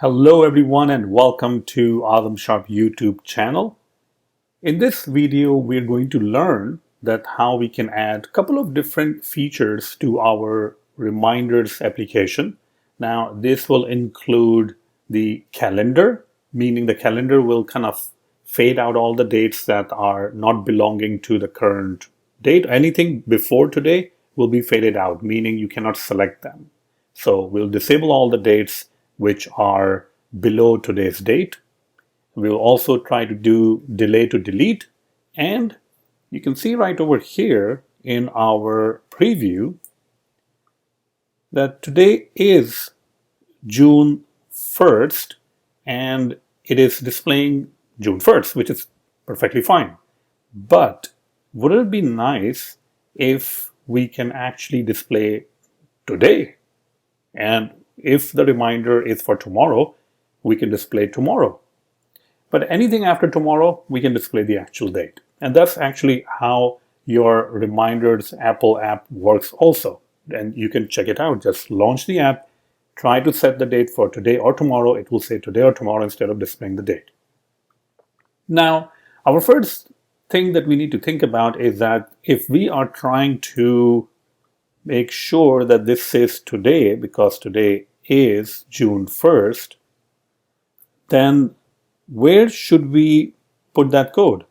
Hello everyone and welcome to Azam Sharp YouTube channel. In this video, we're going to learn that how we can add a couple of different features to our reminders application. Now, this will include the calendar, meaning the calendar will kind of fade out all the dates that are not belonging to the current date. Anything before today will be faded out, meaning you cannot select them. So we'll disable all the dates which are below today's date. We'll also try to do delay to delete. And you can see right over here in our preview that today is June 1st and it is displaying June 1st, which is perfectly fine. But would it be nice if we can actually display today? And if the reminder is for tomorrow, we can display tomorrow. But anything after tomorrow, we can display the actual date. And that's actually how your reminders Apple app works also. And you can check it out. Just launch the app, try to set the date for today or tomorrow. It will say today or tomorrow instead of displaying the date. Now, our first thing that we need to think about is that if we are trying to make sure that this says today, because today is June 1st, then where should we put that code?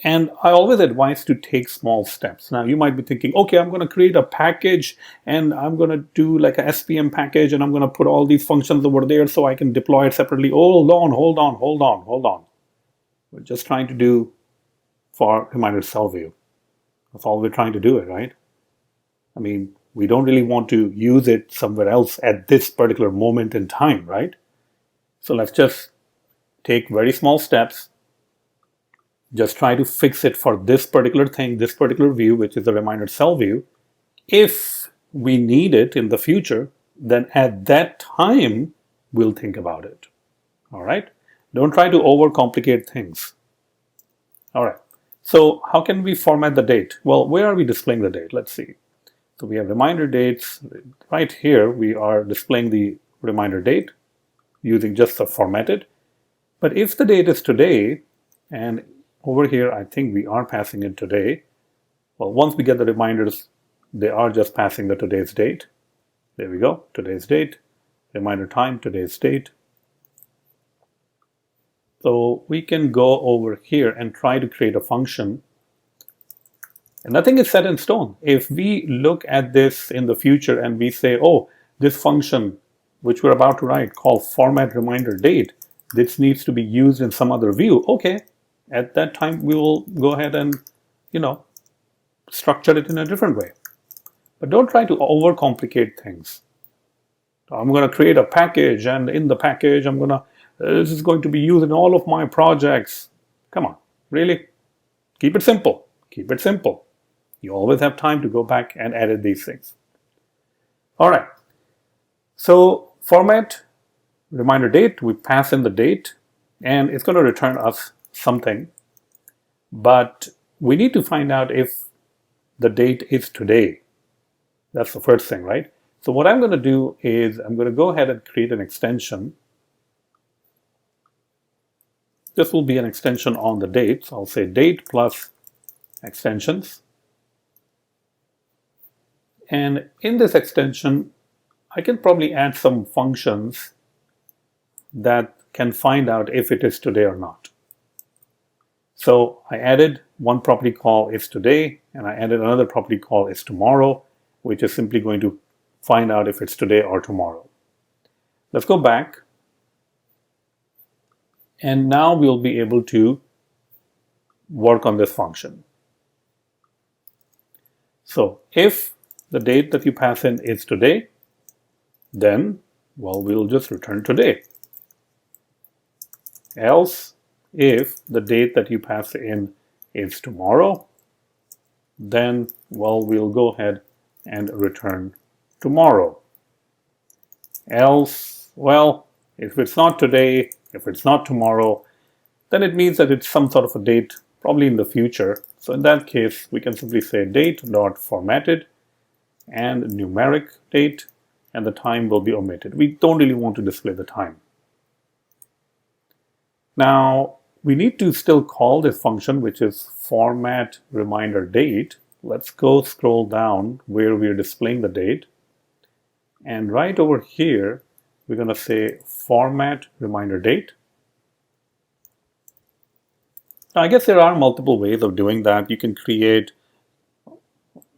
And I always advise to take small steps. Now you might be thinking, okay, I'm going to create a package and I'm going to do like a SPM package and I'm going to put all these functions over there so I can deploy it separately. Hold on. We're just trying to do for reminder cell view. That's all we're trying to do it, right? I mean, we don't really want to use it somewhere else at this particular moment in time, right? So let's just take very small steps. Just try to fix it for this particular thing, this particular view, which is the reminder cell view. If we need it in the future, then at that time, we'll think about it. All right? Don't try to overcomplicate things. All right. So how can we format the date? Well, where are we displaying the date? Let's see. So we have reminder dates. Right here, we are displaying the reminder date using just the formatted. But if the date is today, and over here, I think we are passing it today. Well, once we get the reminders, they are just passing the today's date. There we go, today's date, reminder time, today's date. So we can go over here and try to create a function. And nothing is set in stone. If we look at this in the future and we say, oh, this function, which we're about to write, called format reminder date, this needs to be used in some other view. Okay, at that time, we will go ahead and, structure it in a different way. But don't try to overcomplicate things. I'm going to create a package, and in the package, this is going to be used in all of my projects. Come on, really? Keep it simple. Keep it simple. You always have time to go back and edit these things. All right. So format reminder date, we pass in the date, and it's going to return us something. But we need to find out if the date is today. That's the first thing, right? So what I'm going to do is I'm going to go ahead and create an extension. This will be an extension on the date. So I'll say date plus extensions. And in this extension, I can probably add some functions that can find out if it is today or not. So I added one property call is today, and I added another property call is tomorrow, which is simply going to find out if it's today or tomorrow. Let's go back. And now we'll be able to work on this function. So if the date that you pass in is today, then, well, we'll just return today. Else, if the date that you pass in is tomorrow, then, well, we'll go ahead and return tomorrow. Else, well, if it's not today, if it's not tomorrow, then it means that it's some sort of a date, probably in the future. So in that case, we can simply say date.formatted and numeric date, and the time will be omitted. We don't really want to display the time. Now, we need to still call this function, which is format reminder date. Let's go scroll down where we're displaying the date. And right over here, we're going to say format reminder date. Now, I guess there are multiple ways of doing that. You can create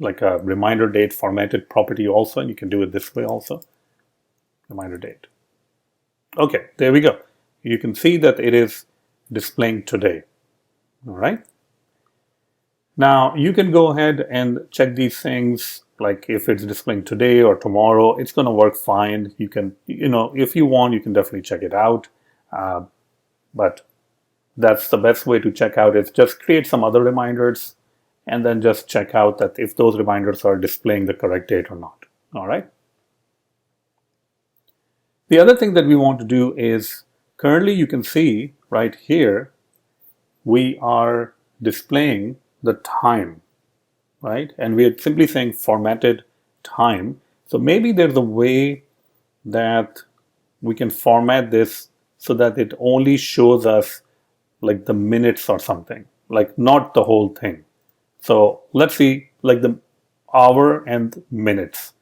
like a reminder date formatted property also, and you can do it this way also. Reminder date. Okay, there we go. You can see that it is displaying today. All right. Now you can go ahead and check these things, like if it's displaying today or tomorrow, it's going to work fine. You can, if you want, you can definitely check it out. But that's the best way to check out is just create some other reminders and then just check out that if those reminders are displaying the correct date or not. All right. The other thing that we want to do is currently you can see right here, we are displaying the time, right? And we are simply saying formatted time. So maybe there's a way that we can format this so that it only shows us like the minutes or something, like not the whole thing. So let's see, like the hour and minutes.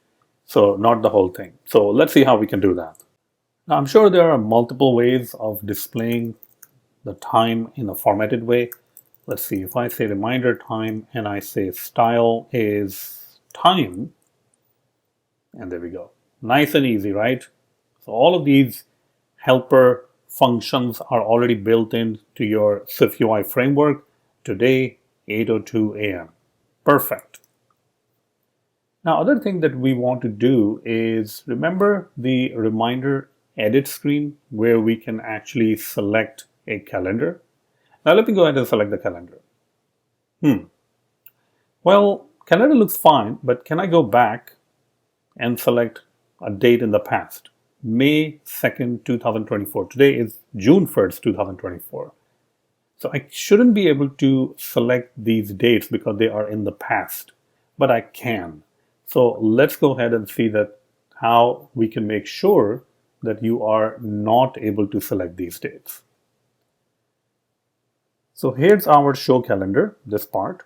So not the whole thing. So let's see how we can do that. Now, I'm sure there are multiple ways of displaying the time in a formatted way. Let's see, if I say reminder time and I say style is time, and there we go. Nice and easy, right? So all of these helper functions are already built into your SwiftUI framework. Today, 8:02 a.m. Perfect. Now, other thing that we want to do is remember the reminder edit screen where we can actually select a calendar. Now let me go ahead and select the calendar. Well, calendar looks fine, but can I go back and select a date in the past? May 2nd, 2024. Today is June 1st, 2024. So I shouldn't be able to select these dates because they are in the past, but I can. So let's go ahead and see that how we can make sure that you are not able to select these dates. So here's our show calendar, this part.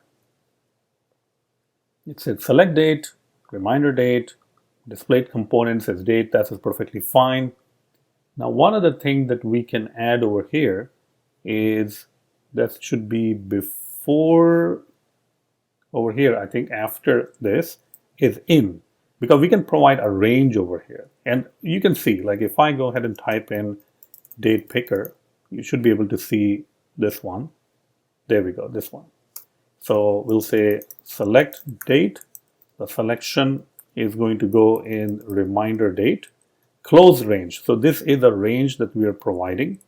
It says select date, reminder date, displayed components as date. That is perfectly fine. Now, one other thing that we can add over here is that should be before, over here, I think after this is in, because we can provide a range over here. And you can see, like if I go ahead and type in date picker, you should be able to see this one. There we go, this one. So we'll say select date. The selection is going to go in reminder date. Close range. So this is the range that we are providing.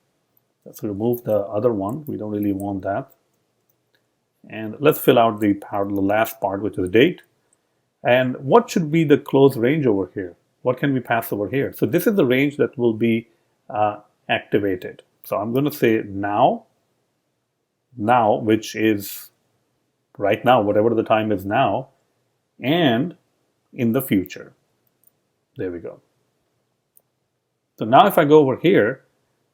Let's remove the other one. We don't really want that. And let's fill out the last part, which is date. And what should be the close range over here? What can we pass over here? So this is the range that will be activated. So I'm going to say now, which is right now, whatever the time is now, and in the future. There we go. So now if I go over here,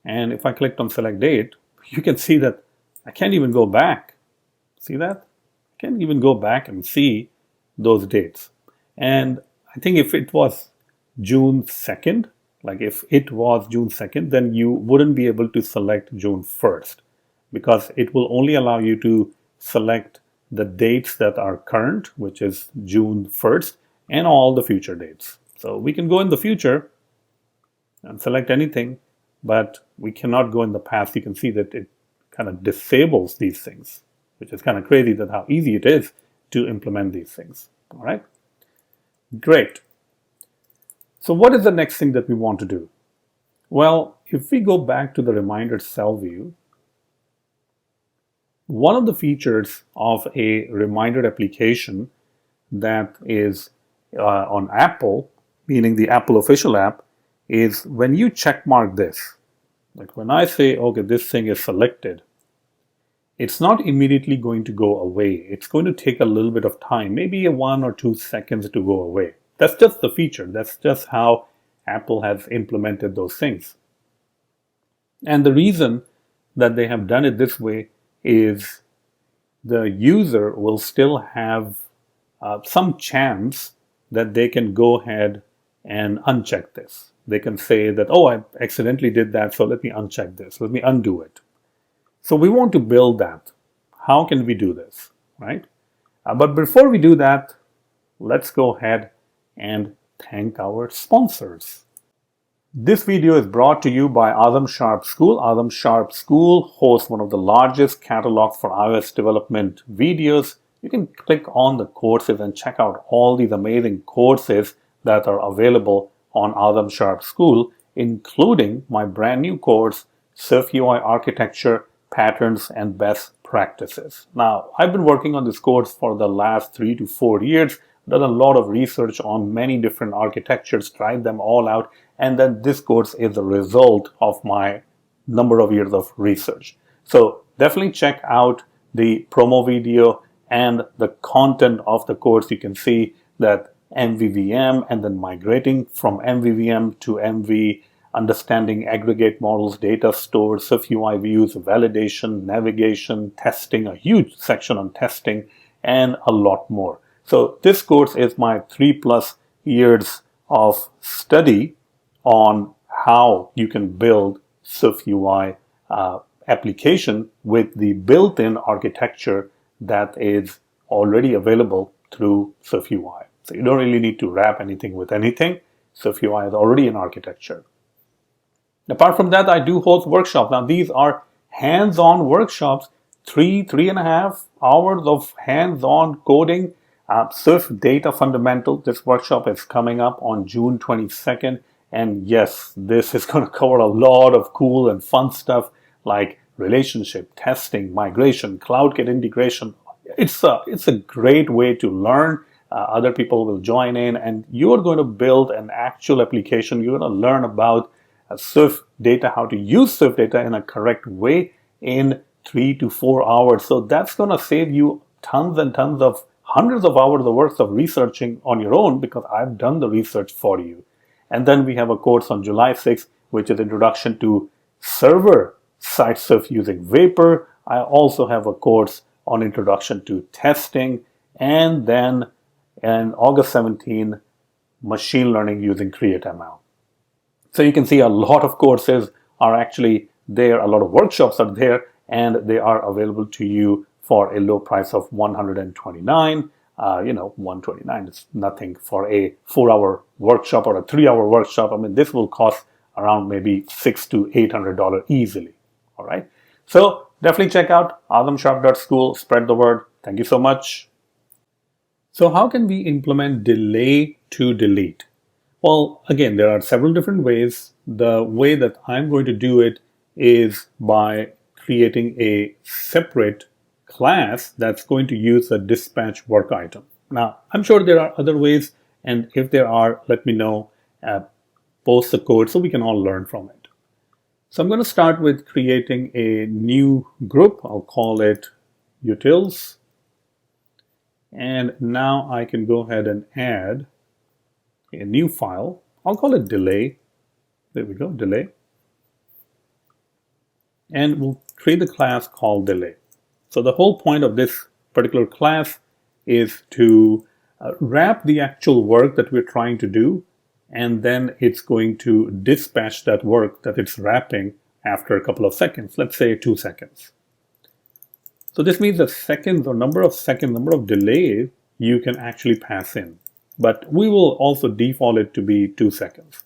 and if I clicked on select date, you can see that I can't even go back. See that? I can't even go back and see those dates. And I think if it was June 2nd, like if it was June 2nd, then you wouldn't be able to select June 1st because it will only allow you to select the dates that are current, which is June 1st, and all the future dates. So we can go in the future and select anything, but we cannot go in the past. You can see that it kind of disables these things, which is kind of crazy that how easy it is to implement these things. All right, great. So what is the next thing that we want to do? Well, if we go back to the reminder cell view, one of the features of a reminder application that is on Apple, meaning the Apple official app, is when you check mark this, like when I say, okay, this thing is selected, it's not immediately going to go away. It's going to take a little bit of time, maybe 1 or 2 seconds to go away. That's just the feature. That's just how Apple has implemented those things. And the reason that they have done it this way is the user will still have some chance that they can go ahead and uncheck this. They can say that, oh, I accidentally did that, so let me uncheck this. Let me undo it. So we want to build that. How can we do this, right? But before we do that, let's go ahead and thank our sponsors. This video is brought to you by Azam Sharp School. Azam Sharp School hosts one of the largest catalogs for iOS development videos. You can click on the courses and check out all these amazing courses that are available on Azam Sharp School, including my brand new course, SwiftUI Architecture, Patterns, and Best Practices. Now, I've been working on this course for the last 3 to 4 years, done a lot of research on many different architectures, tried them all out, and then this course is the result of my number of years of research. So definitely check out the promo video and the content of the course. You can see that MVVM and then migrating from MVVM to MV, understanding aggregate models, data stores, SwiftUI views, validation, navigation, testing, a huge section on testing, and a lot more. So this course is my 3+ years of study on how you can build SwiftUI application with the built-in architecture that is already available through SwiftUI. So you don't really need to wrap anything with anything. SwiftUI is already an architecture. Apart from that, I do host workshops. Now these are hands-on workshops, 3.5 hours of hands-on coding. SwiftData Fundamental, this workshop is coming up on June 22nd. And yes, this is going to cover a lot of cool and fun stuff like relationship, testing, migration, CloudKit integration. It's a great way to learn. Other people will join in and you're going to build an actual application. You're going to learn about SwiftData, how to use SwiftData in a correct way in 3 to 4 hours. So that's going to save you tons and tons of hundreds of hours of work of researching on your own because I've done the research for you. And then we have a course on July 6th, which is Introduction to Server-Side Swift using Vapor. I also have a course on Introduction to Testing. And then on August 17, Machine Learning using CreateML. So you can see a lot of courses are actually there, a lot of workshops are there, and they are available to you for a low price of $129. $129 is nothing for a 4-hour workshop or a 3-hour workshop. I mean, this will cost around maybe $600 to $800 easily. All right. So definitely check out azamsharp.school. Spread the word. Thank you so much. So how can we implement delay to delete? Well, again, there are several different ways. The way that I'm going to do it is by creating a separate class that's going to use a dispatch work item. Now, I'm sure there are other ways, and if there are, let me know, post the code so we can all learn from it. So I'm going to start with creating a new group. I'll call it utils. And now I can go ahead and add a new file. I'll call it delay. There we go, delay. And we'll create the class called delay. So the whole point of this particular class is to wrap the actual work that we're trying to do, and then it's going to dispatch that work that it's wrapping after a couple of seconds, let's say 2 seconds. So this means that seconds or number of delay you can actually pass in. But we will also default it to be 2 seconds.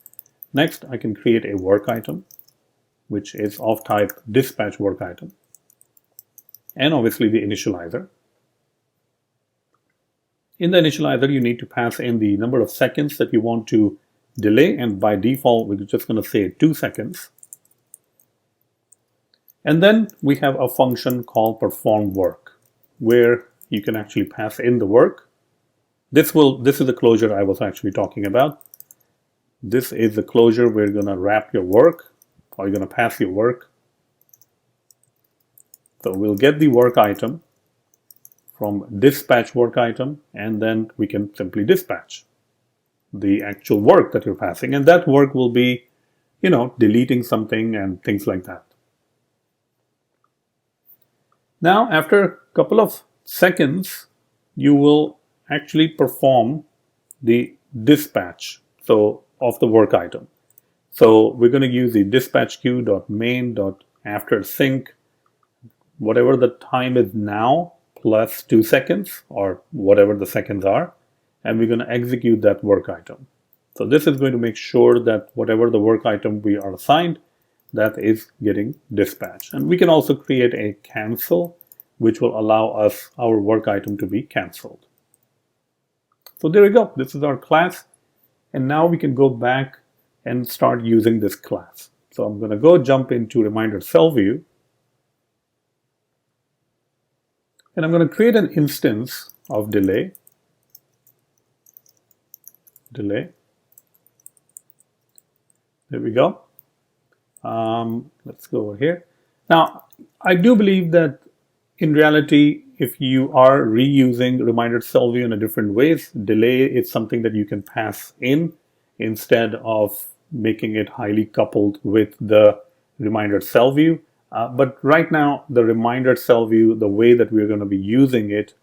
Next, I can create a work item, which is of type dispatch work item. And obviously the initializer. In the initializer, you need to pass in the number of seconds that you want to delay. And by default, we're just going to say 2 seconds. And then we have a function called perform work, where you can actually pass in the work. This is the closure I was actually talking about. This is the closure where you're going to wrap your work, or you're going to pass your work. So we'll get the work item from dispatch work item, and then we can simply dispatch. the actual work that you're passing. And that work will be, deleting something and things like that. Now, after a couple of seconds, you will actually perform the dispatch of the work item. So we're going to use the dispatch queue.main.aftersync, whatever the time is now, plus 2 seconds, or whatever the seconds are, and we're going to execute that work item. So this is going to make sure that whatever the work item we are assigned, that is getting dispatched. And we can also create a cancel, which will allow us our work item to be canceled. So there we go. This is our class. And now we can go back and start using this class. So I'm going to go jump into reminder cell view. And I'm going to create an instance of delay. There we go. Let's go over here. Now, I do believe that in reality, if you are reusing reminder cell view in a different ways, delay is something that you can pass in instead of making it highly coupled with the reminder cell view. But right now, the reminder cell view, the way that we're going to be using it,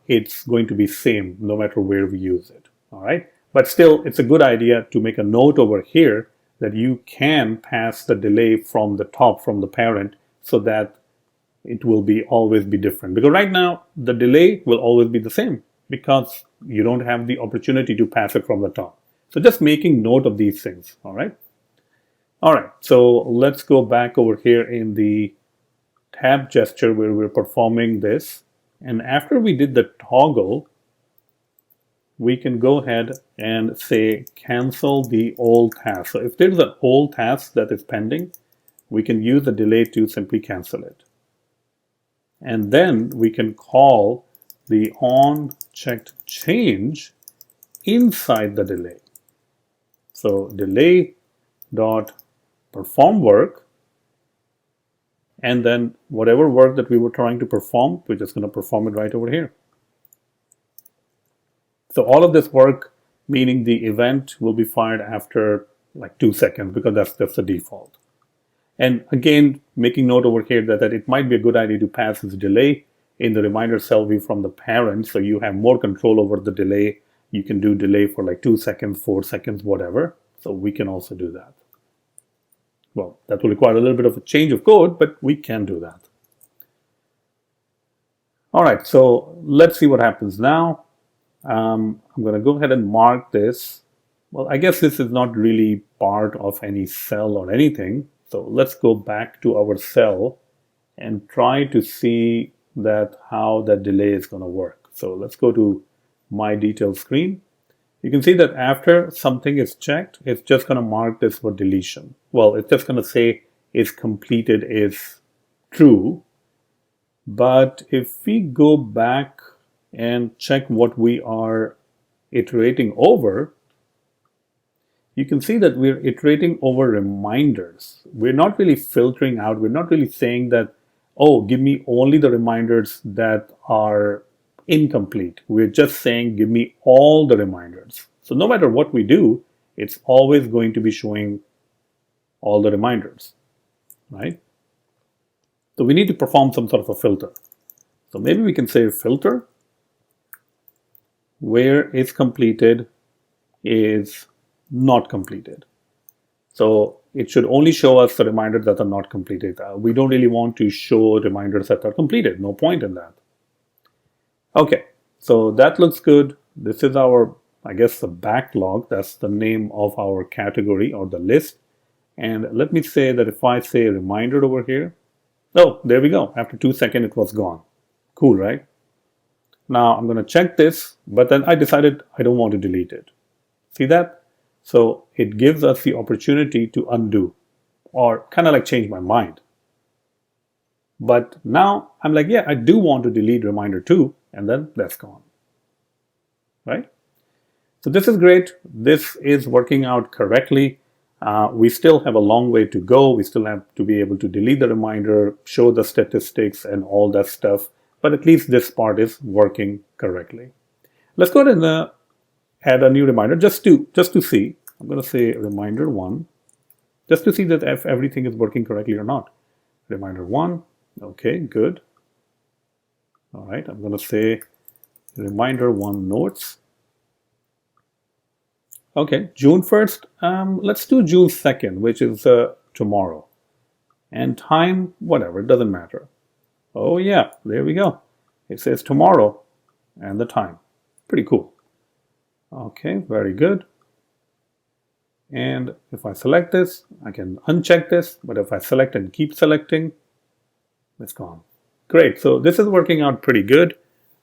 it's going to be same no matter where we use it. All right. But still, it's a good idea to make a note over here that you can pass the delay from the top, from the parent, so that it will always be different. Because right now, the delay will always be the same because you don't have the opportunity to pass it from the top. So just making note of these things, all right? All right, so let's go back over here in the tab gesture where we're performing this. And after we did the toggle, we can go ahead and say cancel the old task. So if there's an old task that is pending, we can use the delay to simply cancel it. And then we can call the onCheckedChange inside the delay. So delay dot perform work, and then whatever work that we were trying to perform, we're just going to perform it right over here. So all of this work, meaning the event, will be fired after like 2 seconds because that's the default. And again, making note over here that it might be a good idea to pass this delay in the reminder cell view from the parent, so you have more control over the delay. You can do delay for like 2 seconds, 4 seconds, whatever. So we can also do that. Well, that will require a little bit of a change of code, but we can do that. All right, so let's see what happens now. I'm going to go ahead and mark this. Well, I guess this is not really part of any cell or anything. So let's go back to our cell and try to see how that delay is going to work. So let's go to my details screen. You can see that after something is checked, it's just going to mark this for deletion. Well, it's just going to say is completed is true. But if we go back and check what we are iterating over, you can see that we're iterating over reminders. We're not really filtering out. We're not really saying that, oh, give me only the reminders that are incomplete. We're just saying, give me all the reminders. So no matter what we do, it's always going to be showing all the reminders, right? So we need to perform some sort of a filter. So maybe we can say filter where is completed is not completed. So it should only show us the reminders that are not completed. We don't really want to show reminders that are completed. No point in that. Okay, so that looks good. This is our, I guess, the backlog. That's the name of our category or the list. And let me say that if I say reminder over here, oh, there we go. After 2 seconds, it was gone. Cool, right? Now I'm going to check this, but then I decided I don't want to delete it. See that? So it gives us the opportunity to undo or kind of like change my mind. But now I'm like, yeah, I do want to delete reminder 2, and then that's gone, right? So this is great. This is working out correctly. We still have a long way to go. We still have to be able to delete the reminder, show the statistics and all that stuff. But at least this part is working correctly. Let's go ahead and add a new reminder just to see. I'm going to say reminder 1, just to see that if everything is working correctly or not. Reminder 1. Okay, good. All right, I'm going to say reminder 1 notes. Okay, June 1st. Let's do June 2nd, which is tomorrow. And time, whatever, it doesn't matter. Oh yeah, there we go. It says tomorrow and the time. Pretty cool. Okay, very good. And if I select this, I can uncheck this, but if I select and keep selecting, it's gone. Great, so this is working out pretty good.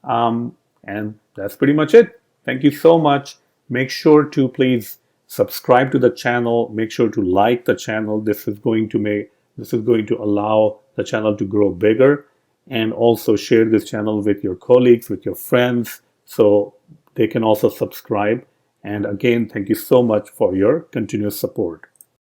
And that's pretty much it. Thank you so much. Make sure to please subscribe to the channel. Make sure to like the channel. This is going to allow the channel to grow bigger. And also share this channel with your colleagues, with your friends, so they can also subscribe. And again, thank you so much for your continuous support.